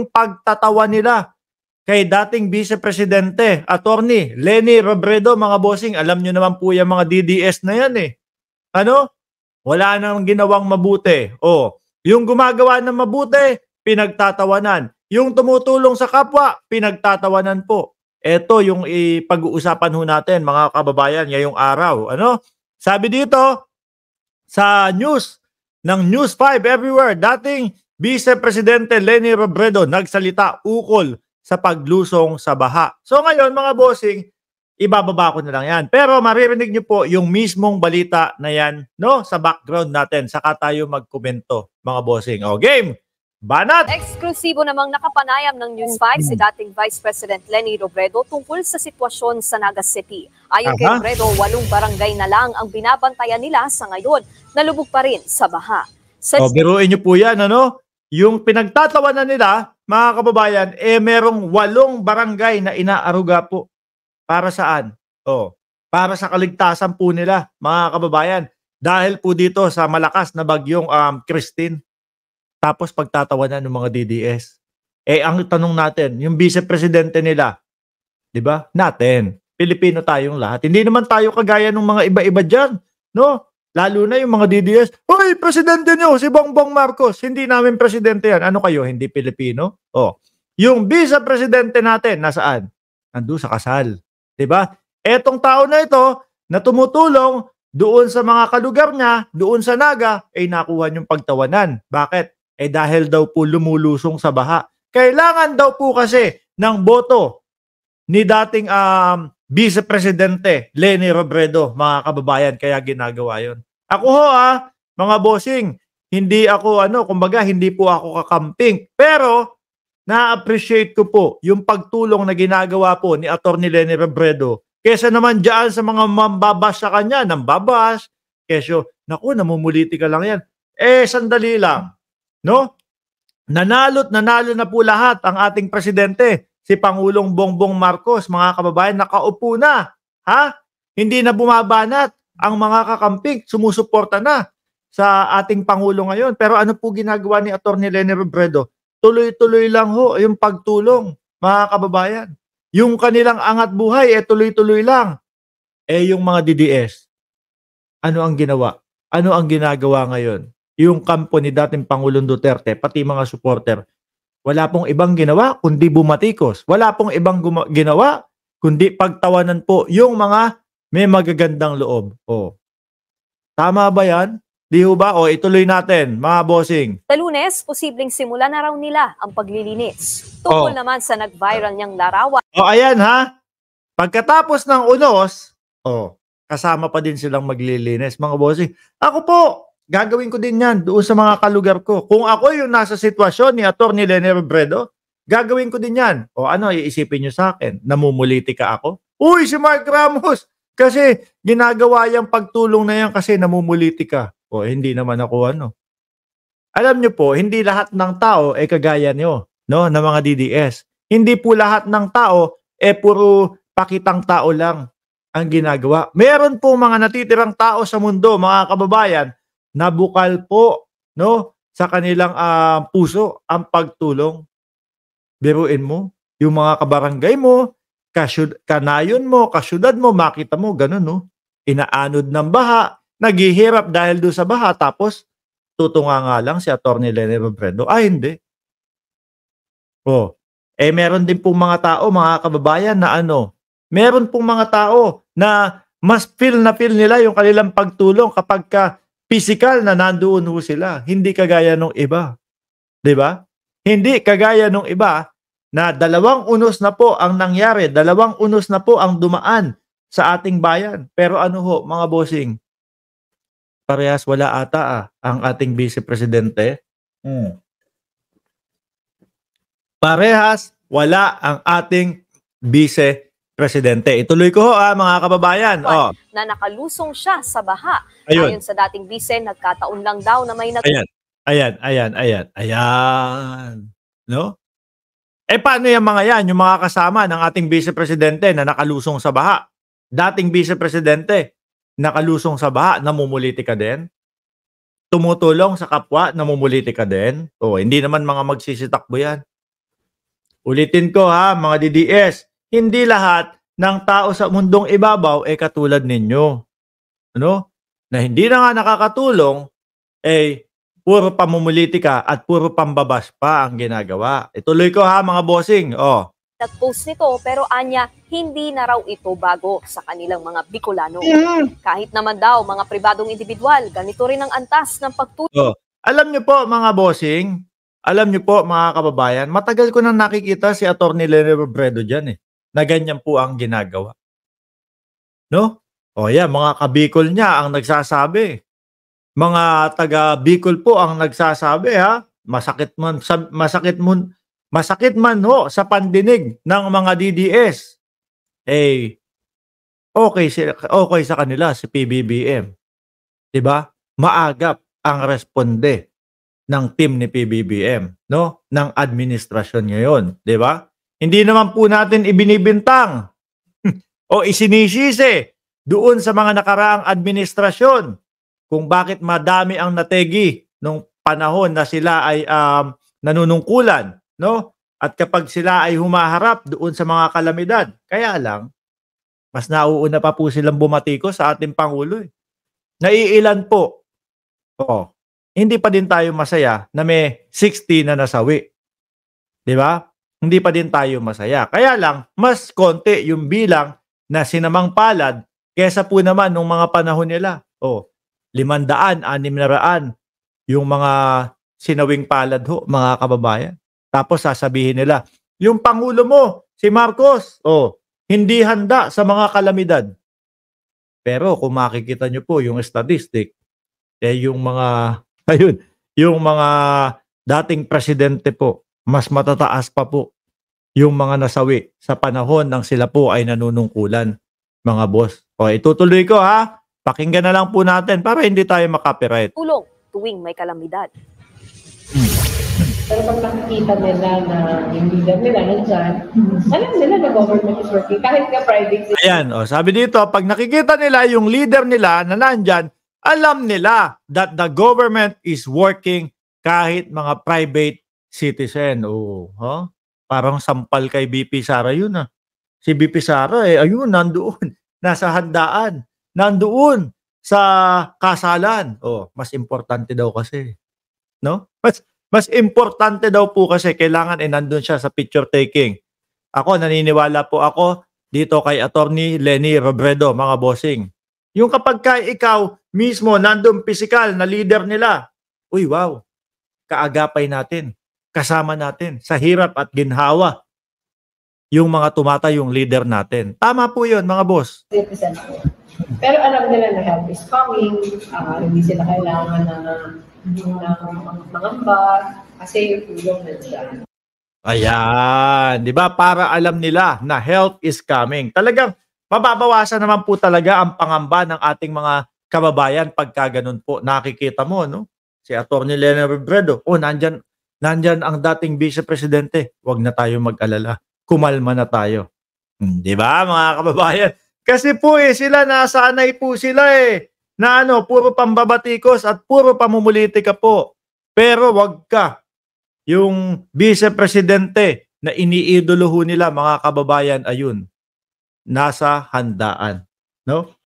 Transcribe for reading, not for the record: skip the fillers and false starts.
pagtatawa nila kay dating Vice Presidente, Attorney Leni Robredo, mga bossing. Alam nyo naman po yung mga DDS na yan eh. Ano? Wala nang ginawang mabuti. O, yung gumagawa ng mabuti, pinagtatawanan. Yung tumutulong sa kapwa, pinagtatawanan po. Ito yung ipag-uusapan ho natin, mga kababayan, ngayong araw. Ano? Sabi dito, sa news ng News 5 Everywhere, dating Vice Presidente Leni Robredo nagsalita ukol sa paglusong sa baha. So ngayon, mga bossing, ibababa ko na lang yan. Pero maririnig nyo po yung mismong balita na yan, no, sa background natin. Saka tayo magkomento, mga bossing. O, game! Banat! Eksklusibo namang nakapanayam ng News 5 si dating Vice President Leni Robredo tungkol sa sitwasyon sa Naga City. Ayon kay Robredo, 8 barangay na lang ang binabantayan nila sa ngayon, nalubog pa rin sa baha. Biruin nyo po yan, ano? Yung pinagtatawanan nila, mga kababayan, merong 8 barangay na inaaruga po. Para saan? Para sa kaligtasan po nila, mga kababayan. Dahil po dito sa malakas na bagyong Christine. Tapos pagtatawanan ng mga DDS. Ang tanong natin, yung Vice Presidente nila, di ba? Natin, Pilipino tayong lahat. Hindi naman tayo kagaya ng mga iba-iba dyan, no? Lalo na yung mga DDS, "Hoy, presidente nyo, si Bongbong Marcos." Hindi namin presidente yan. Ano kayo, hindi Pilipino? Yung Vice Presidente natin, nasaan? Nandun sa kasal. Diba? Etong tao na ito, na tumutulong doon sa mga kalugar niya, doon sa Naga, nakuha niyong pagtawanan. Bakit? Dahil daw po lumulusong sa baha. Kailangan daw po kasi ng boto ni dating Vice Presidente Leni Robredo, mga kababayan, kaya ginagawa yon. Ako mga bossing, hindi ako kumbaga hindi po ako kakamping, pero na-appreciate ko po yung pagtulong na ginagawa po ni Attorney Leni Robredo kesa naman diyan sa mga mambabash sa kanya, nambabash, kesyo, naku, namumuliti ka lang yan. Sandali lang, no? Nanalo na po lahat ang ating presidente, si Pangulong Bongbong Marcos, mga kababayan, nakaupo na. Hindi na bumabanat ang mga kakamping, sumusuporta na sa ating Pangulo ngayon. Pero ano po ginagawa ni Attorney Leni Robredo? Tuloy-tuloy lang ho yung pagtulong, mga kababayan. Yung kanilang angat buhay, tuloy-tuloy lang. Yung mga DDS, ano ang ginawa? Ano ang ginagawa ngayon? Yung kampo ni dating Pangulong Duterte, pati mga supporter, wala pong ibang ginawa kundi bumatikos. Wala pong ibang ginawa kundi pagtawanan po yung mga may magagandang loob. Tama ba yan? Di ho ba? Ituloy natin, mga bossing. Sa Lunes, posibleng simula na raw nila ang paglilinis. Tungkol naman sa nag-viral niyang larawan. Ayan Pagkatapos ng unos, kasama pa din silang maglilinis, mga bossing. Ako po, gagawin ko din yan doon sa mga kalugar ko. Kung ako yung nasa sitwasyon ni Attorney Leni Robredo, gagawin ko din yan. Iisipin nyo sa akin? Namumuliti ka ako? Uy, si Mark Ramos! Kasi ginagawa yung pagtulong na yan kasi namumuliti ka. Hindi naman ako Alam nyo po, hindi lahat ng tao kagaya nyo, no, na mga DDS. Hindi po lahat ng tao puro pakitang tao lang ang ginagawa. Meron po mga natitirang tao sa mundo, mga kababayan, na bukal po, no, sa kanilang puso ang pagtulong. Biruin mo, yung mga kabarangay mo, kanayon mo, kasyudad mo, makita mo, ganun, no? Inaanod ng baha, naghihirap dahil doon sa baha, tapos tutunga nga lang si Attorney Leni Robredo. Hindi. Meron din pong mga tao, mga kababayan, na meron pong mga tao na mas feel nila yung kanilang pagtulong kapag physical na nandoon ho sila. Hindi kagaya nung iba. Diba? Hindi kagaya nung iba na 2 unos na po ang nangyari, 2 unos na po ang dumaan sa ating bayan. Pero mga bossing, parehas wala ata ang ating Vice Presidente. Parehas wala ang ating Vice Presidente. Ituloy ko mga kababayan. Na nakalusong siya sa baha. Ayun. Ayon sa dating Vice, nagkataon lang daw na may Ayan. No? Paano yung mga yan? Yung mga kasama ng ating Vice Presidente na nakalusong sa baha. Dating Vice Presidente, nakalusong sa baha, namumuliti ka din? Tumutulong sa kapwa, namumuliti ka din? Hindi naman mga magsisitakbo yan. Ulitin ko ha, mga DDS, hindi lahat ng tao sa mundong ibabaw ay katulad ninyo. Ano? Na hindi na nga nakakatulong, puro pamumulitika at puro pambabas pa ang ginagawa. Ituloy ko ha, mga bossing. Oh. Nag-post nito pero anya hindi na raw ito bago sa kanilang mga Bicolano. Kahit naman daw mga pribadong individual, ganito rin ang antas ng pagtulong. Oh. Alam niyo po mga bossing, alam niyo po mga kababayan, matagal ko nang nakikita si Atty. Leni Robredo dyan na ganyan po ang ginagawa. No? O yan, mga kabikol niya ang nagsasabi. Mga taga Bicol po ang nagsasabi ha. Masakit man ho sa pandinig ng mga DDS. Okay sa kanila si PBBM. 'Di ba? Maagap ang responde ng team ni PBBM, no? Ng administrasyon ngayon, 'di ba? Hindi naman po natin ibinibintang o isinisisi doon sa mga nakaraang administrasyon kung bakit madami ang nategi nung panahon na sila ay nanunungkulan, no? At kapag sila ay humaharap doon sa mga kalamidad, kaya lang mas nauuna pa po silang bumatikos sa ating pangulo. Naiilan po. Hindi pa din tayo masaya na may 60 na nasawi. 'Di ba? Hindi pa din tayo masaya. Kaya lang mas konti yung bilang na sinamang palad kaysa po naman nung mga panahon nila. 500, 600 yung mga sinawing palad ho, mga kababayan. Tapos sasabihin nila, yung pangulo mo, si Marcos, hindi handa sa mga kalamidad. Pero kung makikita nyo po yung statistic, yung mga, yung mga dating presidente po, mas matataas pa po yung mga nasawi sa panahon ng sila po ay nanunungkulan, mga boss. Itutuloy ko ha. Pakinggan na lang po natin para hindi tayo makopyright. Tulong tuwing may kalamidad. Pero pag nakikita nila na yung leader nila nandyan, alam nila na government is working, kahit ka private. Ayan, sabi dito, pag nakikita nila yung leader nila na nandyan, alam nila that the government is working kahit mga private citizen. Parang sampal kay BP Sara yun Si BP Sara ayun, nandoon, nasa handaan, nandoon sa kasalan. Mas importante daw kasi. No? Mas importante daw po kasi kailangan nandun siya sa picture taking. Ako, naniniwala po ako dito kay Atty. Leni Robredo, mga bossing. Yung kapag ikaw mismo nandun physical na leader nila, wow, kaagapay natin, kasama natin sa hirap at ginhawa yung mga tumatayong leader natin. Tama po yun, mga boss. Pero alam nila na help is coming, hindi sila kailangan ng mangamba kasi yung tulong nandiyan. Ayan, di ba? Para alam nila na help is coming. Talagang mababawasan naman po talaga ang pangamba ng ating mga kababayan pagka ganun po. Nakikita mo, no? Si Atty. Leni Robredo, nandyan ang dating Vice Presidente. Huwag na tayo mag-alala. Kumalma na tayo. Di ba, mga kababayan? Kasi po sila nasanay po sila na puro pambabatikos at puro pamumulitika po. Pero wag ka. Yung Vice Presidente na iniidolo ho nila, mga kababayan, ayun, nasa handaan. No?